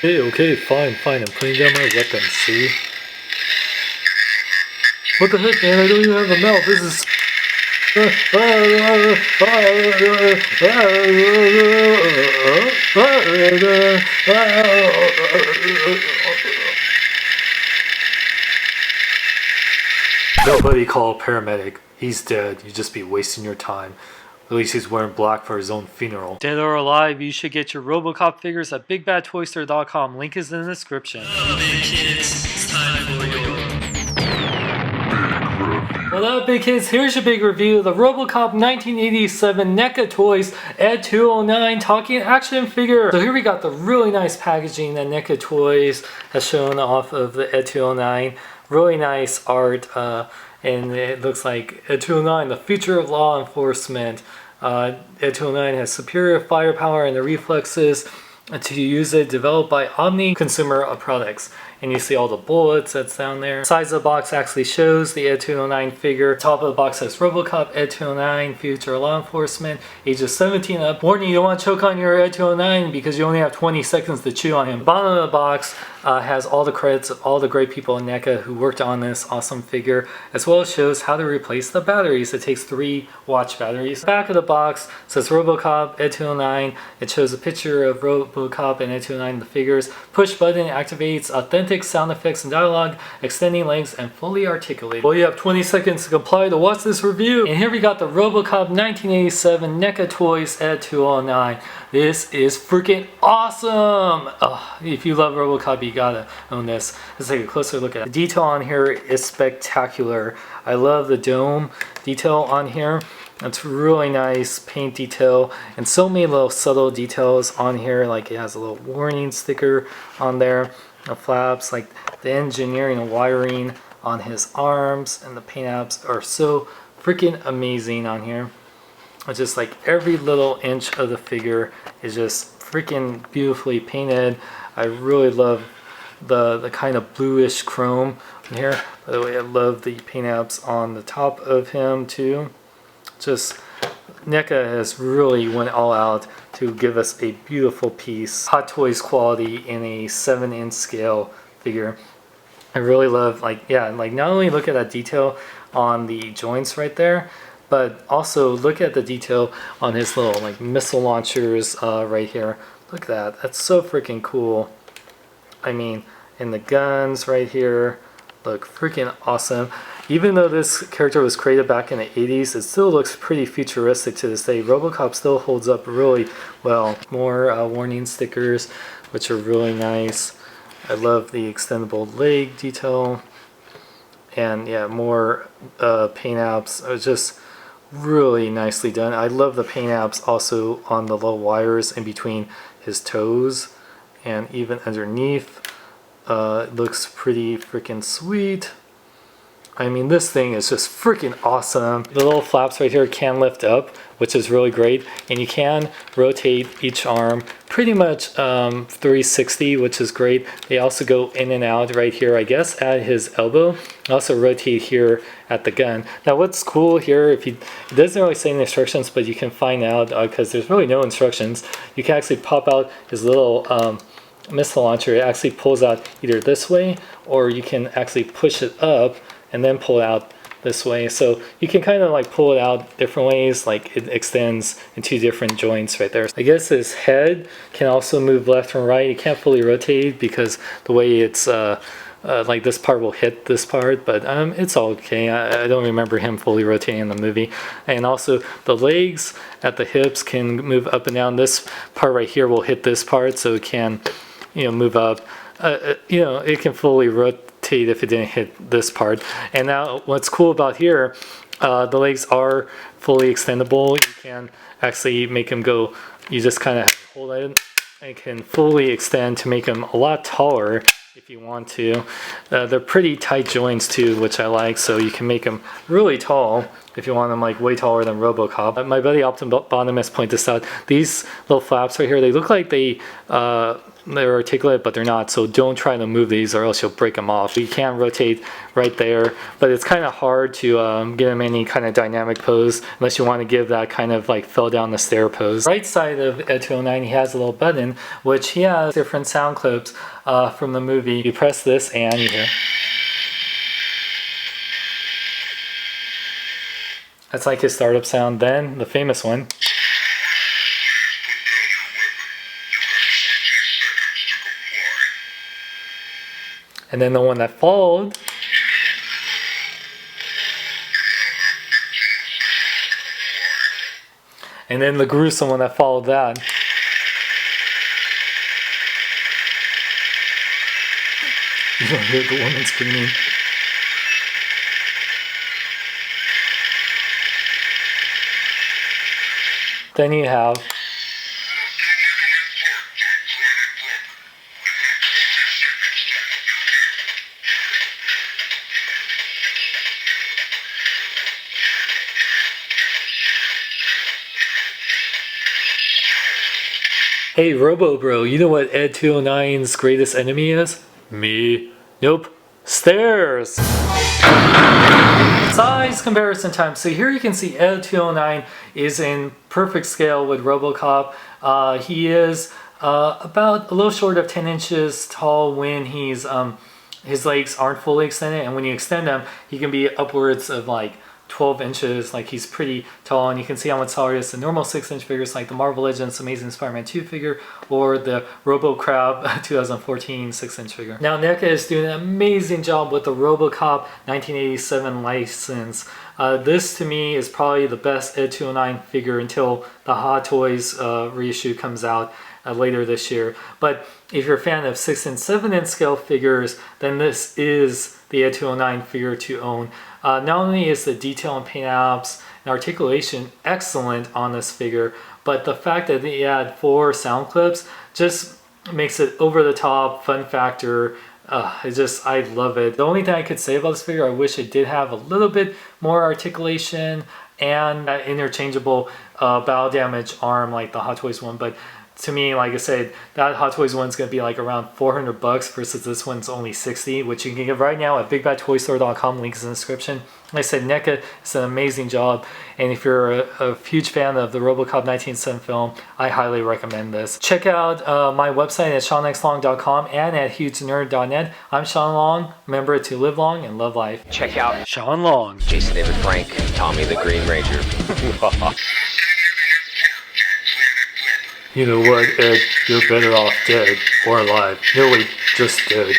Okay, fine, I'm putting down my weapon, see? What the heck, man? I don't even have a mouth. This is... Nobody call a paramedic. He's dead. You just be wasting your time. At least he's wearing black for his own funeral. Dead or alive, you should get your Robocop figures at BigBadToyStore.com. Link is in the description. Big kids, it's time for your What up, big kids? Here's your big review of the Robocop 1987 NECA Toys ED-209 talking action figure. So here we got the really nice packaging that NECA Toys has shown off of the ED-209. Really nice art, and it looks like ED-209, the future of law enforcement. ED-209 has superior firepower and the reflexes to use it, developed by Omni Consumer Products. And you see all the bullets that's down there. Size of the box actually shows the ED-209 figure. Top of the box says Robocop ED-209 future law enforcement, ages 17 up. Warning, you don't want to choke on your ED-209 because you only have 20 seconds to chew on him. Bottom of the box has all the credits of all the great people in NECA who worked on this awesome figure, as well as shows how to replace the batteries. It takes 3 watch batteries. Back of the box says Robocop ED-209. It shows a picture of Robocop and ED-209 the figures. Push button activates authentic sound effects and dialogue, extending legs, and fully articulated. Well, you have 20 seconds to comply to watch this review. And here we got the Robocop 1987 NECA Toys ED-209. This is freaking awesome! If you love Robocop, you gotta own this. Let's take a closer look at it. The detail on here is spectacular. I love the dome detail on here. It's really nice paint detail and so many little subtle details on here, like it has a little warning sticker on there, the flaps, like the engineering and wiring on his arms and the paint apps are so freaking amazing on here. It's just like every little inch of the figure is just freaking beautifully painted. I really love the kind of bluish chrome in here. By the way, I love the paint apps on the top of him too. Just NECA has really went all out to give us a beautiful piece, Hot Toys quality in a 7-inch scale figure. I really love, like not only look at that detail on the joints right there, but also look at the detail on his little like missile launchers right here. Look at that, that's so freaking cool. I mean, and the guns right here look freaking awesome. Even though this character was created back in the 80s, it still looks pretty futuristic to this day. Robocop still holds up really well. More warning stickers, which are really nice. I love the extendable leg detail. And yeah, more paint apps. It's just really nicely done. I love the paint apps also on the little wires in between his toes. And even underneath, it looks pretty freaking sweet. I mean, this thing is just freaking awesome. The little flaps right here can lift up, which is really great. And you can rotate each arm pretty much 360, which is great. They also go in and out right here, I guess, at his elbow. Also rotate here at the gun. Now, what's cool here, it doesn't really say in the instructions, but you can find out because there's really no instructions. You can actually pop out his little missile launcher. It actually pulls out either this way, or you can actually push it up and then pull it out this way. So you can kind of like pull it out different ways, like it extends in 2 different joints right there. I guess his head can also move left and right. It can't fully rotate because the way it's like this part will hit this part, but it's okay. I don't remember him fully rotating in the movie. And also the legs at the hips can move up and down. This part right here will hit this part, so it can, move up. It can fully rotate if it didn't hit this part. And now what's cool about here, the legs are fully extendable. You can actually make them go, you just kind of hold it and can fully extend to make them a lot taller if you want to. They're pretty tight joints too, which I like, so you can make them really tall if you want them like way taller than Robocop. My buddy Optimus pointed this out. These little flaps right here, they look like they they're articulate, but they're not. So don't try to move these or else you'll break them off. You can rotate right there, but it's kind of hard to give them any kind of dynamic pose unless you want to give that kind of like fell down the stair pose. Right side of ED-209, he has a little button, which he has different sound clips from the movie. You press this and you hear. That's like his startup sound. Then the famous one. And then the one that followed. And then the gruesome one that followed that. You don't hear the woman screaming. Then you have hey Robo Bro, you know what ED-209's greatest enemy is? Me. Nope. Stairs! Size comparison time. So here you can see ED-209 is in perfect scale with Robocop. He is about a little short of 10 inches tall when he's his legs aren't fully extended, and when you extend them, he can be upwards of like 12 inches. Like he's pretty tall, and you can see how much taller he is than normal 6-inch figures like the Marvel Legends Amazing Spider-Man 2 figure or the Robocop 2014 6-inch figure. Now NECA is doing an amazing job with the Robocop 1987 license. This to me is probably the best ED-209 figure until the Hot Toys reissue comes out later this year. But if you're a fan of 6 and 7-inch scale figures, then this is the ED-209 figure to own. Not only is the detail and paint apps and articulation excellent on this figure, but the fact that they add 4 sound clips just makes it over the top fun factor. I love it. The only thing I could say about this figure, I wish it did have a little bit more articulation and that interchangeable bow damage arm like the Hot Toys one, but to me, like I said, that Hot Toys one's going to be like around $400 versus this one's only $60, which you can get right now at BigBadToyStore.com. Links in the description. Like I said, NECA is an amazing job, and if you're a huge fan of the Robocop 1987 film, I highly recommend this. Check out my website at SeanXLong.com and at HugeNerd.net. I'm Sean Long. Remember to live long and love life. Check out Sean Long. Jason David Frank, Tommy the Green Ranger. You know what, Ed? You're better off dead or alive. No, wait, just dead.